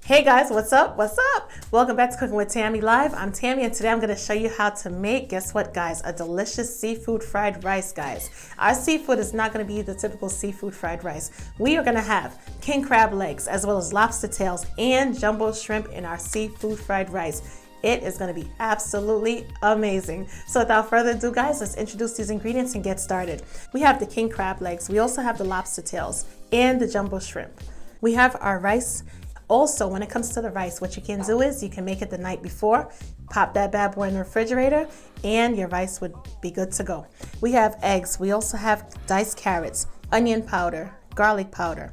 Hey guys, what's up? What's up? Welcome back to Cooking with Tammy Live. I'm Tammy and today I'm going to show you how to make, guess what guys, a delicious seafood fried rice, guys. Our seafood is not going to be the typical seafood fried rice. We are going to have king crab legs as well as lobster tails and jumbo shrimp in our seafood fried rice. It is going to be absolutely amazing. So without further ado guys, let's introduce these ingredients and get started. We have the king crab legs. We also have the lobster tails and the jumbo shrimp. We have our rice. Also, when it comes to the rice, what you can do is you can make it the night before, pop that bad boy in the refrigerator, and your rice would be good to go. We have eggs. We also have diced carrots, onion powder, garlic powder,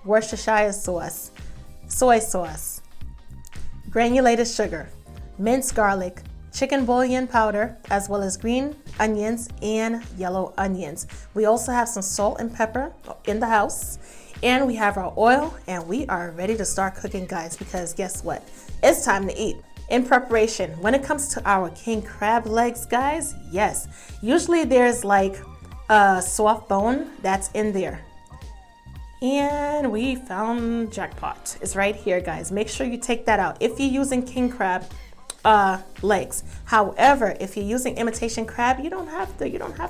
Worcestershire sauce, soy sauce, granulated sugar, minced garlic, chicken bouillon powder, as well as green onions and yellow onions. We also have some salt and pepper in the house. And we have our oil and we are ready to start cooking guys, because guess what? It's time to eat. In preparation, when it comes to our king crab legs guys, yes, usually there's like a soft bone that's in there. And we found jackpot. It's right here guys. Make sure you take that out if you're using king crab legs. However, if you're using imitation crab, you don't have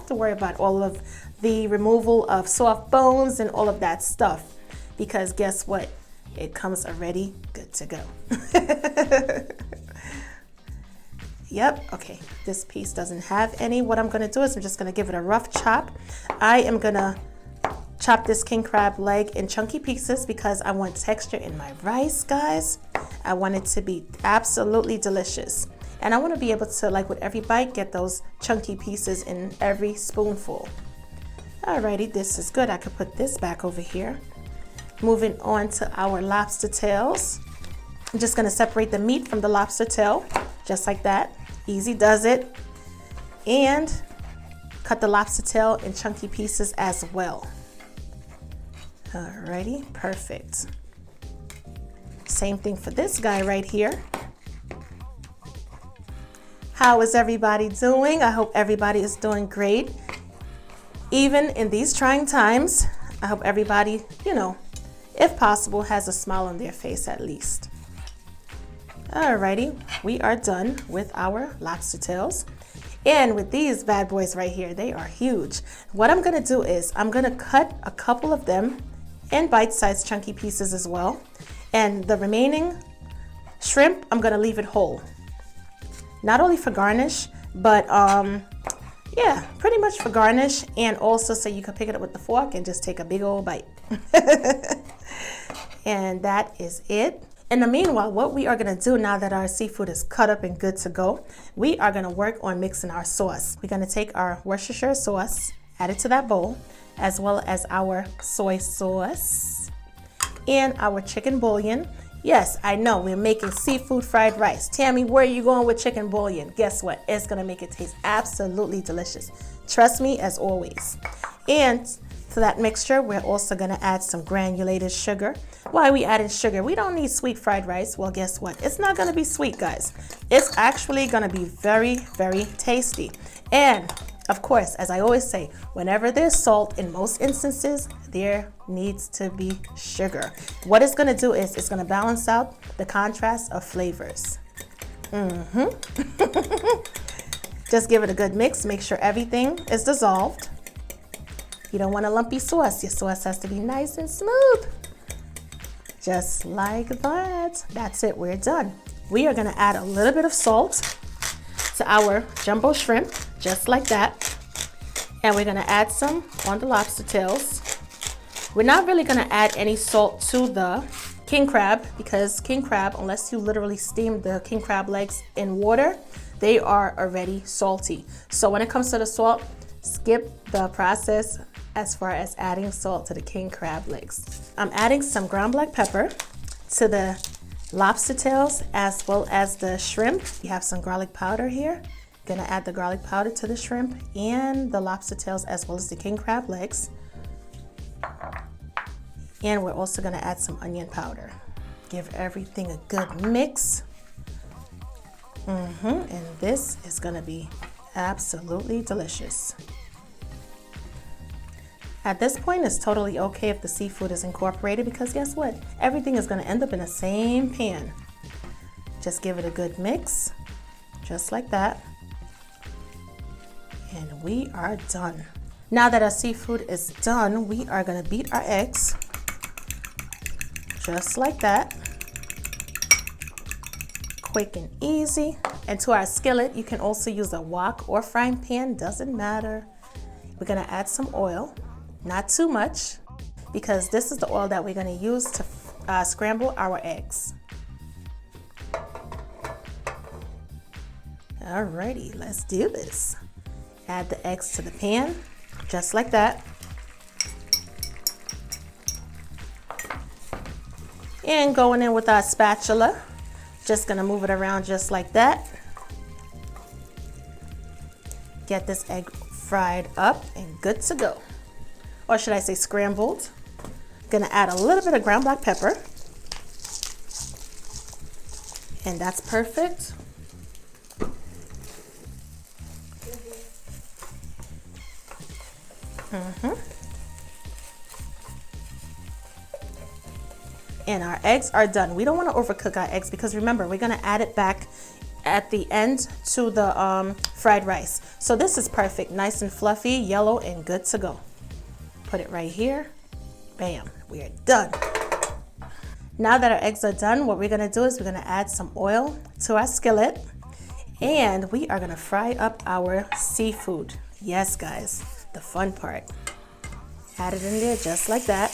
to worry about all of the removal of soft bones and all of that stuff, because guess what? It comes already good to go. Yep, okay, this piece doesn't have any. What I'm gonna do is I'm just gonna give it a rough chop. I am gonna chop this king crab leg in chunky pieces because I want texture in my rice, guys. I want it to be absolutely delicious. And I want to be able to, like with every bite, get those chunky pieces in every spoonful. Alrighty, this is good. I could put this back over here. Moving on to our lobster tails. I'm just going to separate the meat from the lobster tail, just like that. Easy does it. And cut the lobster tail in chunky pieces as well. Alrighty, perfect. Same thing for this guy right here. How is everybody doing? I hope everybody is doing great. Even in these trying times, I hope everybody, if possible, has a smile on their face at least. Alrighty, we are done with our lobster tails. And with these bad boys right here, they are huge. What I'm gonna do is I'm gonna cut a couple of them in bite-sized chunky pieces as well. And the remaining shrimp, I'm gonna leave it whole. Not only for garnish, but yeah, pretty much for garnish, and also so you can pick it up with the fork and just take a big old bite. And that is it. In the meanwhile, what we are gonna do now that our seafood is cut up and good to go, we are gonna work on mixing our sauce. We're gonna take our Worcestershire sauce, add it to that bowl, as well as our soy sauce and our chicken bouillon. Yes, I know we're making seafood fried rice. Tammy, where are you going with chicken bouillon? Guess what? It's gonna make it taste absolutely delicious. Trust me, as always. And to that mixture, we're also gonna add some granulated sugar. Why are we adding sugar? We don't need sweet fried rice. Well, guess what? It's not gonna be sweet, guys. It's actually gonna be very, very tasty. And of course, as I always say, whenever there's salt, in most instances, there needs to be sugar. What it's gonna do is it's gonna balance out the contrast of flavors. Just give it a good mix. Make sure everything is dissolved. You don't want a lumpy sauce. Your sauce has to be nice and smooth. Just like that. That's it, we're done. We are gonna add a little bit of salt to our jumbo shrimp, just like that. And we're gonna add some on the lobster tails. We're not really gonna add any salt to the king crab, because king crab, unless you literally steam the king crab legs in water, they are already salty. So when it comes to the salt, skip the process as far as adding salt to the king crab legs. I'm adding some ground black pepper to the lobster tails as well as the shrimp. We have some garlic powder here. Gonna add the garlic powder to the shrimp and the lobster tails as well as the king crab legs. And we're also gonna add some onion powder. Give everything a good mix. And this is gonna be absolutely delicious. At this point, it's totally okay if the seafood is incorporated because guess what? Everything is gonna end up in the same pan. Just give it a good mix, just like that. And we are done. Now that our seafood is done, we are gonna beat our eggs, just like that. Quick and easy. And to our skillet, you can also use a wok or frying pan, doesn't matter. We're gonna add some oil, not too much, because this is the oil that we're gonna use to scramble our eggs. Alrighty, let's do this. Add the eggs to the pan, just like that. And going in with our spatula, just gonna move it around just like that. Get this egg fried up and good to go. Or should I say scrambled. Gonna add a little bit of ground black pepper. And that's perfect. And our eggs are done. We don't want to overcook our eggs because remember, we're going to add it back at the end to the fried rice. So this is perfect, nice and fluffy, yellow, and good to go. Put it right here. Bam, we are done. Now that our eggs are done, what we're going to do is we're going to add some oil to our skillet and we are going to fry up our seafood. Yes, guys, the fun part. Add it in there just like that.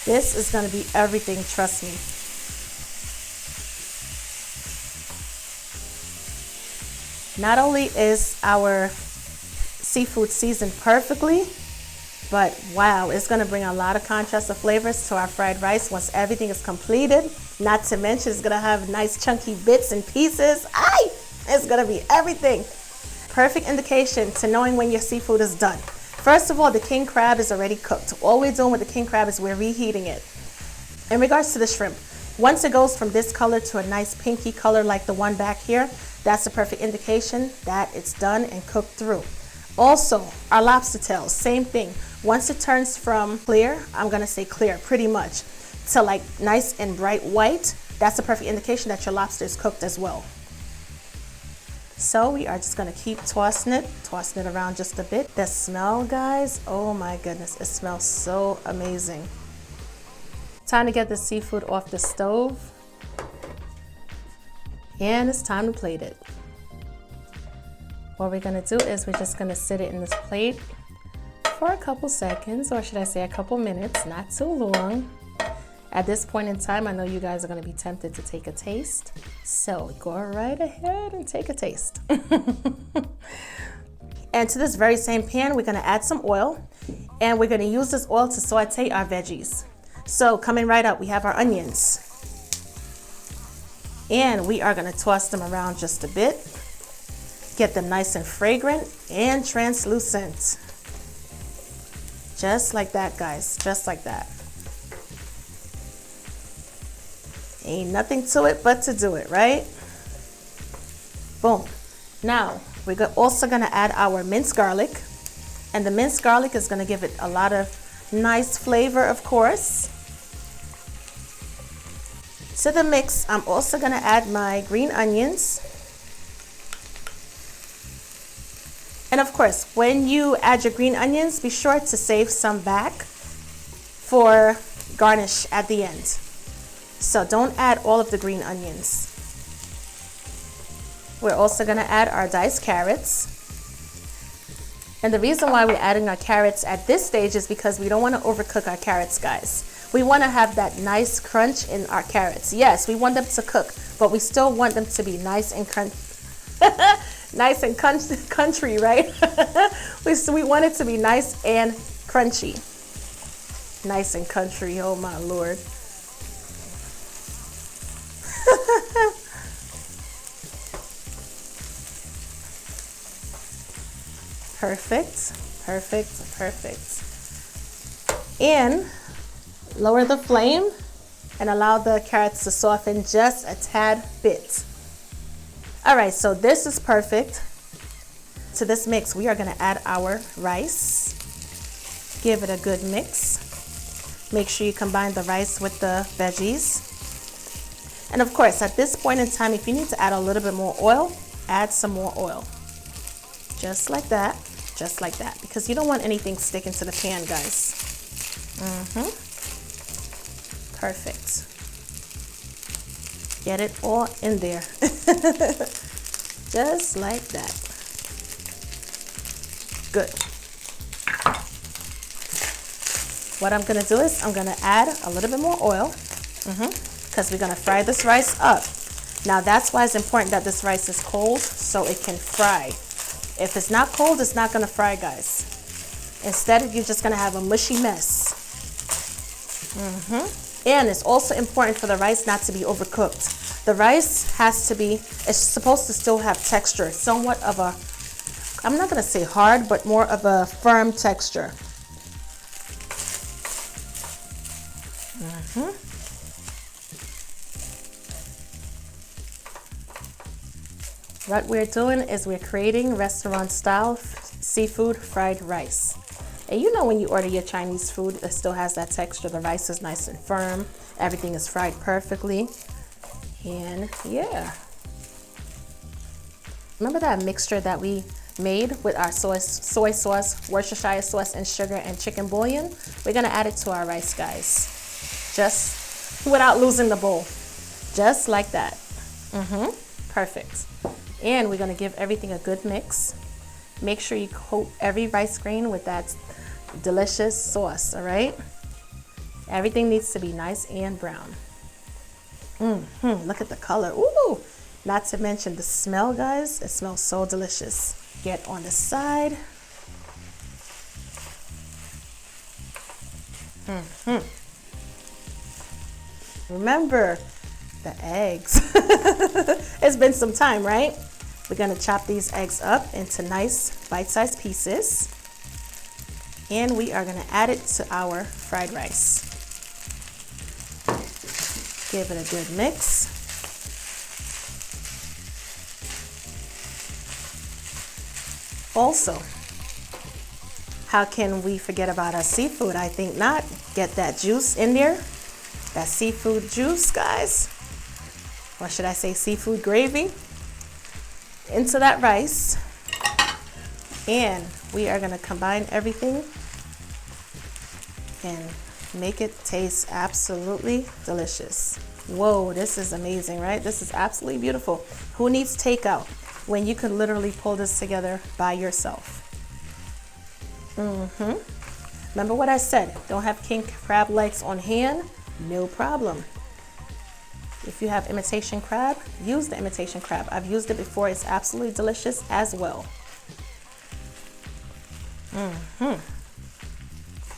This is going to be everything, trust me. Not only is our seafood seasoned perfectly, but wow, it's going to bring a lot of contrast of flavors to our fried rice once everything is completed. Not to mention, it's going to have nice chunky bits and pieces. It's going to be everything. Perfect indication to knowing when your seafood is done. First of all, the king crab is already cooked. All we're doing with the king crab is we're reheating it. In regards to the shrimp, once it goes from this color to a nice pinky color like the one back here, that's a perfect indication that it's done and cooked through. Also, our lobster tails, same thing. Once it turns from clear, I'm gonna say clear pretty much, to like nice and bright white, that's a perfect indication that your lobster is cooked as well. So we are just gonna keep tossing it around just a bit. The smell, guys, oh my goodness, it smells so amazing. Time to get the seafood off the stove. And it's time to plate it. What we're gonna do is we're just gonna sit it in this plate for a couple seconds, or should I say a couple minutes, not too long. At this point in time, I know you guys are gonna be tempted to take a taste. So go right ahead and take a taste. And to this very same pan, we're gonna add some oil and we're gonna use this oil to saute our veggies. So coming right up, we have our onions. And we are gonna toss them around just a bit. Get them nice and fragrant and translucent. Just like that, guys, just like that. Ain't nothing to it but to do it, right? Boom. Now, we're also gonna add our minced garlic. And the minced garlic is gonna give it a lot of nice flavor, of course. To the mix, I'm also gonna add my green onions. And of course, when you add your green onions, be sure to save some back for garnish at the end. So don't add all of the green onions. We're also gonna add our diced carrots. And the reason why we're adding our carrots at this stage is because we don't wanna overcook our carrots, guys. We wanna have that nice crunch in our carrots. Yes, we want them to cook, but we still want them to be nice and nice and country, right? we want it to be nice and crunchy. Nice and country, oh my Lord. Perfect, perfect, perfect. And lower the flame and allow the carrots to soften just a tad bit. All right, so this is perfect. To this mix, we are gonna add our rice. Give it a good mix. Make sure you combine the rice with the veggies. And of course, at this point in time, if you need to add a little bit more oil, add some more oil. Just like that, because you don't want anything sticking to the pan, guys. Perfect. Get it all in there. Just like that. Good. What I'm gonna do is I'm gonna add a little bit more oil because we're gonna fry this rice up. Now that's why it's important that this rice is cold so it can fry. If it's not cold, it's not gonna fry, guys. Instead, you're just gonna have a mushy mess. And it's also important for the rice not to be overcooked. The rice has to be, it's supposed to still have texture, somewhat of a, I'm not gonna say hard, but more of a firm texture. What we're doing is we're creating restaurant style seafood fried rice. And you know when you order your Chinese food, it still has that texture. The rice is nice and firm. Everything is fried perfectly. And yeah. Remember that mixture that we made with our soy sauce, Worcestershire sauce, and sugar and chicken bouillon? We're gonna add it to our rice, guys. Just without losing the bowl. Just like that. Perfect. And we're gonna give everything a good mix. Make sure you coat every rice grain with that delicious sauce, all right? Everything needs to be nice and brown. Look at the color, ooh! Not to mention the smell, guys. It smells so delicious. Get on the side. Remember the eggs. It's been some time, right? We're gonna chop these eggs up into nice bite-sized pieces. And we are gonna add it to our fried rice. Give it a good mix. Also, how can we forget about our seafood? I think not. Get that juice in there, that seafood juice, guys. Or should I say seafood gravy? Into that rice. And we are gonna combine everything and make it taste absolutely delicious. Whoa, this is amazing, right? This is absolutely beautiful. Who needs takeout when you can literally pull this together by yourself? Remember what I said, don't have king crab legs on hand? No problem. If you have imitation crab, use the imitation crab. I've used it before, it's absolutely delicious as well.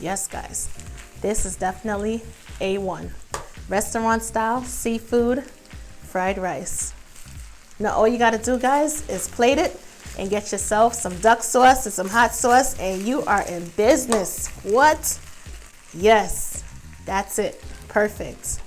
Yes, guys, this is definitely A1. Restaurant style seafood fried rice. Now all you gotta do, guys, is plate it and get yourself some duck sauce and some hot sauce and you are in business. What? Yes, that's it, perfect.